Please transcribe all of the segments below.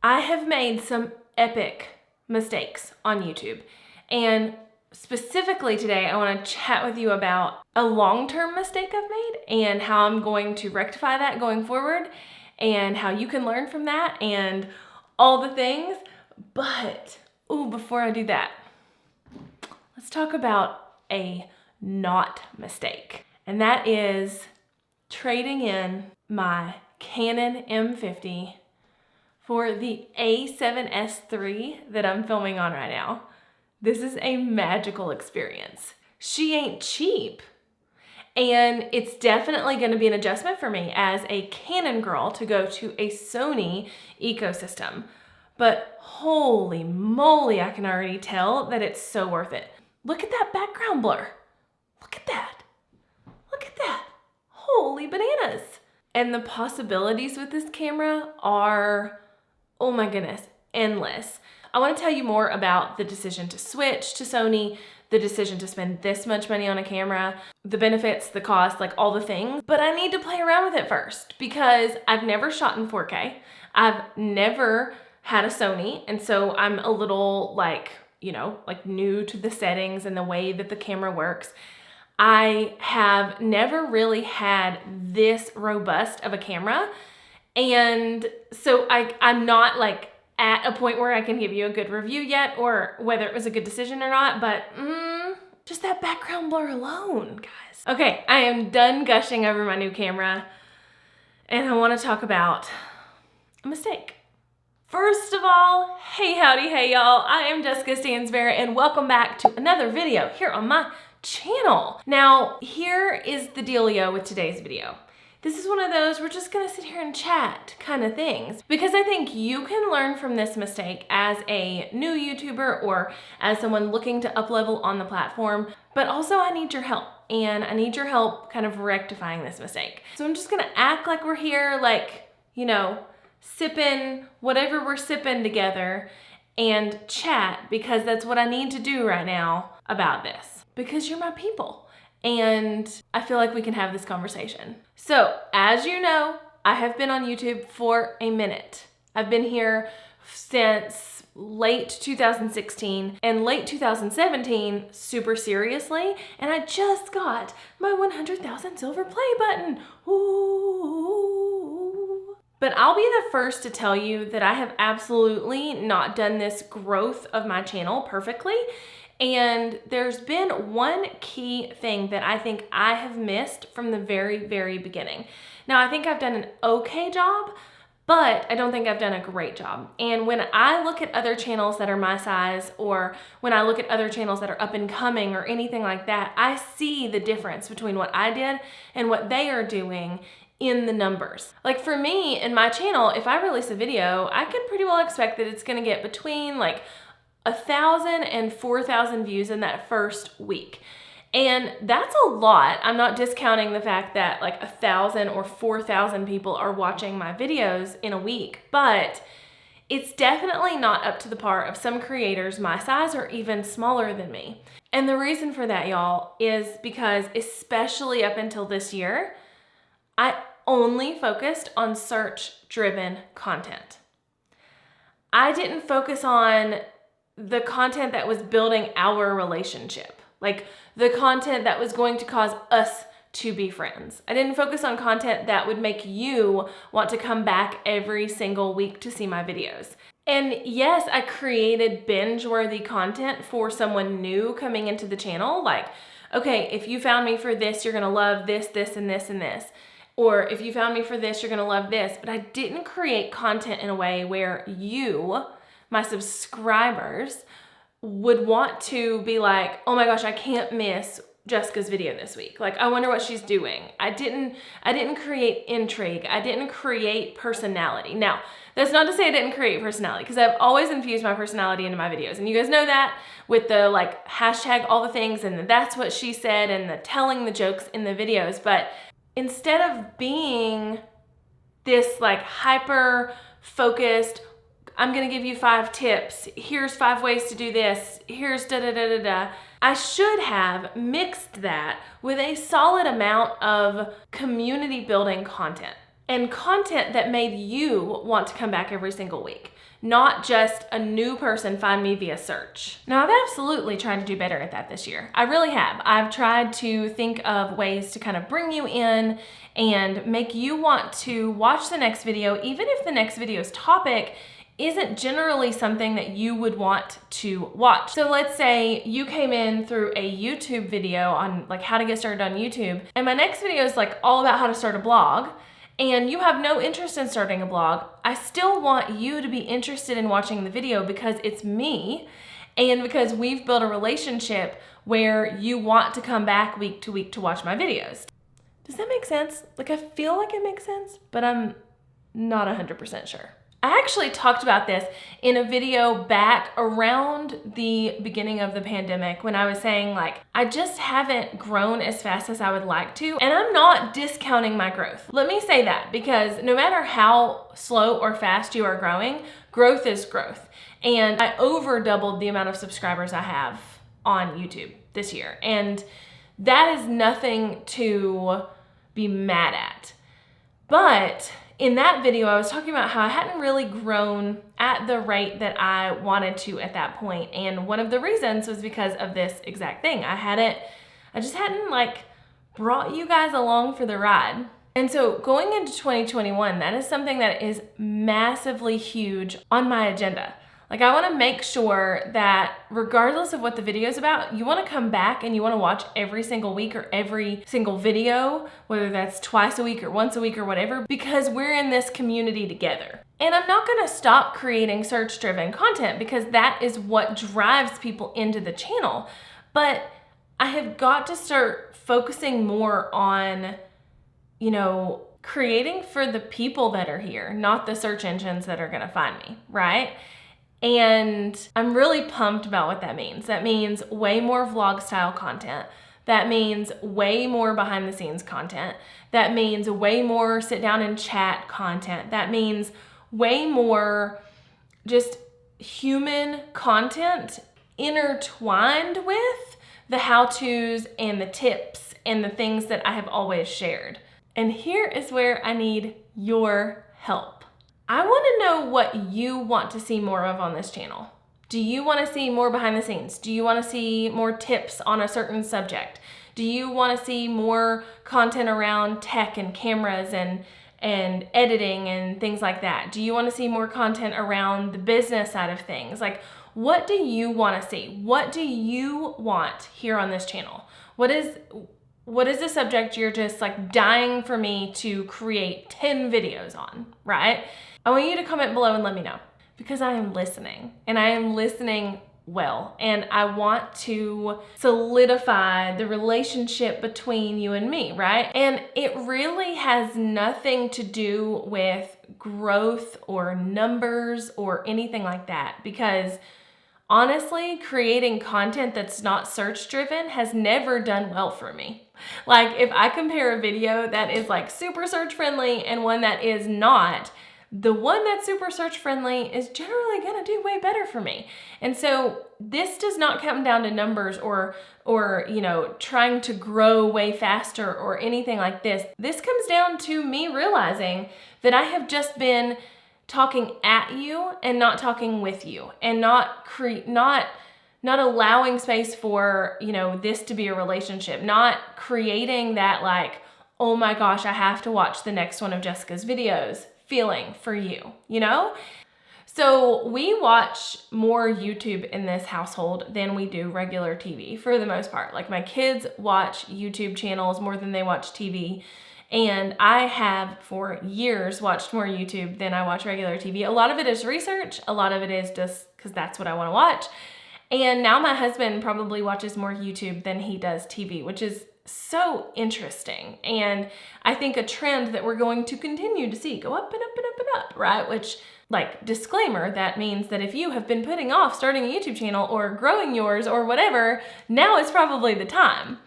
I have made some epic mistakes on YouTube, and specifically today I want to chat with you about a long-term mistake I've made and how I'm going to rectify that going forward and how you can learn from that and all the things. But before I do that, let's talk about a not mistake, and that is trading in my Canon M50 for the A7S III that I'm filming on right now. This is a magical experience. She ain't cheap, and it's definitely going to be an adjustment for me as a Canon girl to go to a Sony ecosystem. But holy moly, I can already tell that it's so worth it. Look at that background blur. Look at that. Look at that. Holy bananas. And the possibilities with this camera are, oh my goodness, endless. I want to tell you more about the decision to switch to Sony, the decision to spend this much money on a camera, the benefits, the cost, like all the things. But I need to play around with it first because I've never shot in 4K. I've never had a Sony, and so I'm a little like new to the settings and the way that the camera works. I have never really had this robust of a camera, and so I'm not like at a point where I can give you a good review yet or whether it was a good decision or not, but just that background blur alone, guys. Okay, I am done gushing over my new camera, and I want to talk about a mistake. First of all, hey howdy, hey y'all, I am Jessica Stansberry and welcome back to another video here on my channel. Now, here is the dealio with today's video. This is one of those we're just gonna sit here and chat kind of things because I think you can learn from this mistake as a new YouTuber or as someone looking to up-level on the platform, but also I need your help, and I need your help kind of rectifying this mistake. So I'm just gonna act like we're here, like, sipping whatever we're sipping together and chat because that's what I need to do right now about this because you're my people and I feel like we can have this conversation. So as you know, I have been on YouTube for a minute. I've been here since late 2016 and late 2017 super seriously, and I just got my 100,000 silver play button. Ooh. But I'll be the first to tell you that I have absolutely not done this growth of my channel perfectly. And there's been one key thing that I think I have missed from the very, very beginning. Now, I think I've done an okay job, but I don't think I've done a great job. And when I look at other channels that are my size, or when I look at other channels that are up and coming or anything like that, I see the difference between what I did and what they are doing in the numbers. Like for me in my channel, if I release a video, I can pretty well expect that it's gonna get between like 1,000 and 4,000 views in that first week. And that's a lot. I'm not discounting the fact that like 1,000 or 4,000 people are watching my videos in a week, but it's definitely not up to the par of some creators my size or even smaller than me. And the reason for that, y'all, is because especially up until this year, I only focused on search-driven content. I didn't focus on the content that was building our relationship, like the content that was going to cause us to be friends. I didn't focus on content that would make you want to come back every single week to see my videos. And yes, I created binge-worthy content for someone new coming into the channel, like, okay, if you found me for this, you're gonna love this, this, and this, and this. Or if you found me for this, you're gonna love this. But I didn't create content in a way where you, my subscribers, would want to be like, oh my gosh, I can't miss Jessica's video this week. Like, I wonder what she's doing. I didn't create intrigue. I didn't create personality. Now, that's not to say I didn't create personality, because I've always infused my personality into my videos. And you guys know that with the like hashtag all the things and the that's what she said and the telling the jokes in the videos. But instead of being this like hyper focused, I'm gonna give you 5 tips, here's 5 ways to do this, here's da-da-da-da-da, I should have mixed that with a solid amount of community building content. and content that made you want to come back every single week, not just a new person find me via search. Now, I've absolutely tried to do better at that this year. I really have. I've tried to think of ways to kind of bring you in and make you want to watch the next video, even if the next video's topic isn't generally something that you would want to watch. So let's say you came in through a YouTube video on like how to get started on YouTube, and my next video is like all about how to start a blog, and you have no interest in starting a blog. I still want you to be interested in watching the video because it's me and because we've built a relationship where you want to come back week to week to watch my videos. Does that make sense? Like, I feel like it makes sense, but I'm not 100% sure. I actually talked about this in a video back around the beginning of the pandemic when I was saying like, I just haven't grown as fast as I would like to, and I'm not discounting my growth. Let me say that, because no matter how slow or fast you are growing, growth is growth. And I over doubled the amount of subscribers I have on YouTube this year. And that is nothing to be mad at. But in that video, I was talking about how I hadn't really grown at the rate that I wanted to at that point. And one of the reasons was because of this exact thing. I just hadn't like brought you guys along for the ride. And so going into 2021, that is something that is massively huge on my agenda. Like, I want to make sure that regardless of what the video is about, you want to come back and you want to watch every single week or every single video, whether that's twice a week or once a week or whatever, because we're in this community together. And I'm not going to stop creating search-driven content because that is what drives people into the channel. But I have got to start focusing more on, creating for the people that are here, not the search engines that are going to find me, right? And I'm really pumped about what that means. That means way more vlog style content. That means way more behind the scenes content. That means way more sit down and chat content. That means way more just human content intertwined with the how-tos and the tips and the things that I have always shared. And here is where I need your help. I want to know what you want to see more of on this channel. Do you want to see more behind the scenes? Do you want to see more tips on a certain subject? Do you want to see more content around tech and cameras and editing and things like that? Do you want to see more content around the business side of things? Like, what do you want to see? What do you want here on this channel? What is the subject you're just like dying for me to create 10 videos on, right? I want you to comment below and let me know, because I am listening, and I am listening well, and I want to solidify the relationship between you and me, right? And it really has nothing to do with growth or numbers or anything like that, because honestly, creating content that's not search driven has never done well for me. Like, if I compare a video that is like super search friendly and one that is not, the one that's super search friendly is generally gonna do way better for me. And so this does not come down to numbers or trying to grow way faster or anything like this. This comes down to me realizing that I have just been talking at you and not talking with you, and not allowing space for, this to be a relationship, not creating that like, oh my gosh, I have to watch the next one of Jessica's videos feeling for you, So we watch more YouTube in this household than we do regular TV for the most part. Like, my kids watch YouTube channels more than they watch TV. And I have for years watched more YouTube than I watch regular TV. A lot of it is research. A lot of it is just because that's what I want to watch. And now my husband probably watches more YouTube than he does TV, which is so interesting. And I think a trend that we're going to continue to see go up and up and up and up, right? Which, like, disclaimer, that means that if you have been putting off starting a YouTube channel or growing yours or whatever, now is probably the time.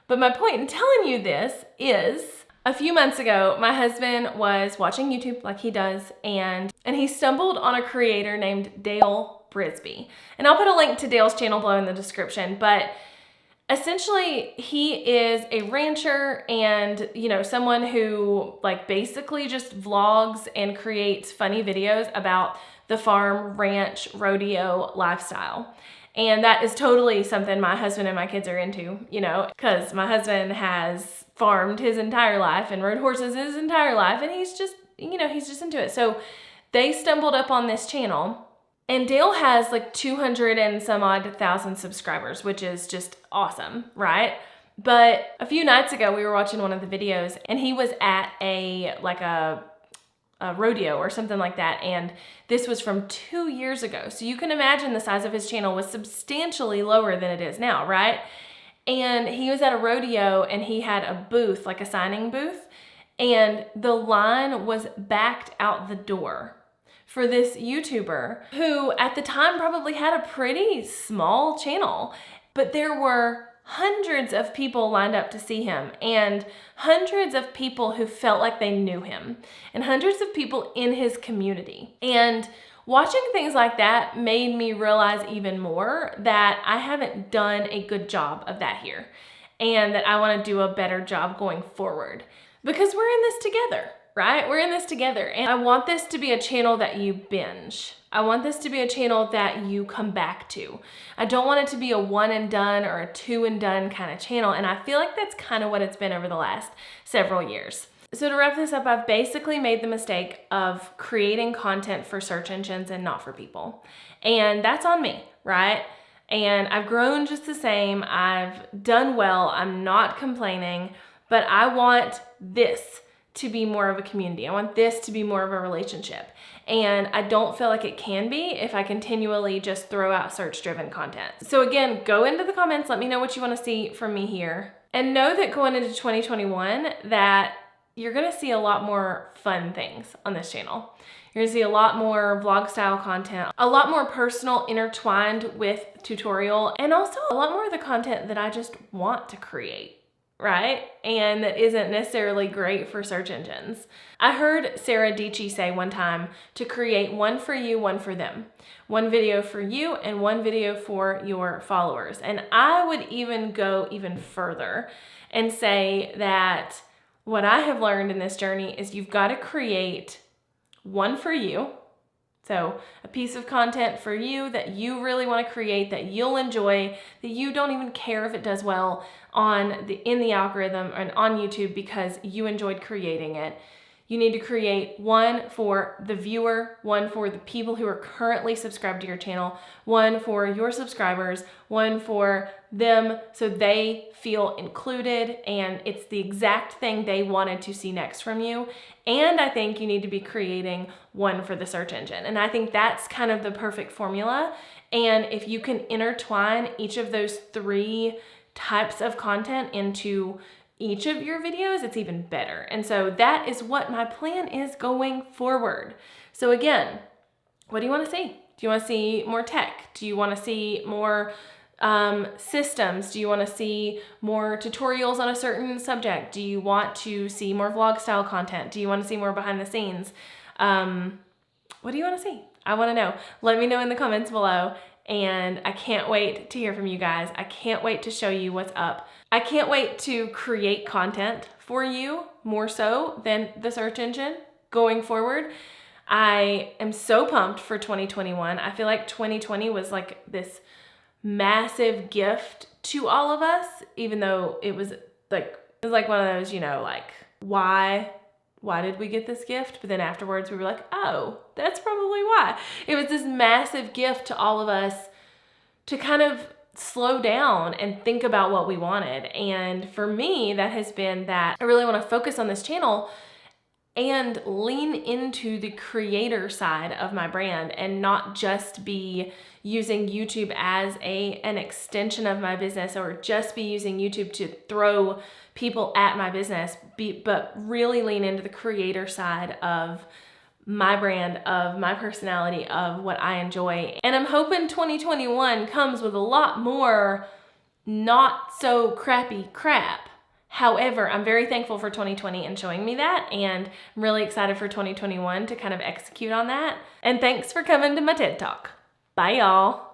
But my point in telling you this is, a few months ago, my husband was watching YouTube like he does, and he stumbled on a creator named Dale Brisby. And I'll put a link to Dale's channel below in the description, but essentially he is a rancher and, you know, someone who like basically just vlogs and creates funny videos about the farm, ranch, rodeo lifestyle. And that is totally something my husband and my kids are into, you know, because my husband has farmed his entire life and rode horses his entire life, and he's just, you know, he's just into it. So they stumbled up on this channel, and Dale has like 200 and some odd thousand subscribers, which is just awesome, right? But a few nights ago, we were watching one of the videos, and he was at a rodeo or something like that, and this was from 2 years ago. So you can imagine the size of his channel was substantially lower than it is now, right? And he was at a rodeo and he had a booth, like a signing booth, and the line was backed out the door for this YouTuber who at the time probably had a pretty small channel, but there were hundreds of people lined up to see him, and hundreds of people who felt like they knew him, and hundreds of people in his community. And watching things like that made me realize even more that I haven't done a good job of that here, and that I want to do a better job going forward, because we're in this together, right? We're in this together, and I want this to be a channel that you binge. I want this to be a channel that you come back to. I don't want it to be a one and done or a two and done kind of channel, and I feel like that's kind of what it's been over the last several years. So to wrap this up, I've basically made the mistake of creating content for search engines and not for people. And that's on me, right? And I've grown just the same. I've done well. I'm not complaining, but I want this to be more of a community. I want this to be more of a relationship. And I don't feel like it can be if I continually just throw out search-driven content. So again, go into the comments, let me know what you want to see from me here. And know that going into 2021 that you're gonna see a lot more fun things on this channel. You're gonna see a lot more vlog style content, a lot more personal intertwined with tutorial, and also a lot more of the content that I just want to create, right? And that isn't necessarily great for search engines. I heard Sarah Dietschy say one time to create one for you, one for them. One video for you and one video for your followers. And I would even go even further and say that what I have learned in this journey is you've got to create one for you. So a piece of content for you that you really want to create, that you'll enjoy, that you don't even care if it does well in the algorithm and on YouTube because you enjoyed creating it. You need to create one for the viewer, one for the people who are currently subscribed to your channel, one for your subscribers, one for them so they feel included and it's the exact thing they wanted to see next from you. And I think you need to be creating one for the search engine. And I think that's kind of the perfect formula. And if you can intertwine each of those three types of content into each of your videos, it's even better. And so that is what my plan is going forward. So again, what do you want to see? Do you want to see more tech? Do you want to see more systems? Do you want to see more tutorials on a certain subject? Do you want to see more vlog style content? Do you want to see more behind the scenes? What do you want to see? I want to know. Let me know in the comments below. And I can't wait to hear from you guys. I can't wait to show you what's up. I can't wait to create content for you more so than the search engine going forward. I am so pumped for 2021. I feel like 2020 was like this massive gift to all of us, even though it was like one of those, you know, like, why did we get this gift? But then afterwards we were like, oh, that's probably why. It was this massive gift to all of us to kind of slow down and think about what we wanted. And for me, that has been that I really want to focus on this channel and lean into the creator side of my brand and not just be using YouTube as an extension of my business or just be using YouTube to throw people at my business, but really lean into the creator side of my brand, of my personality, of what I enjoy. And I'm hoping 2021 comes with a lot more not so crappy crap. However, I'm very thankful for 2020 and showing me that, and I'm really excited for 2021 to kind of execute on that. And thanks for coming to my TED Talk. Bye, y'all.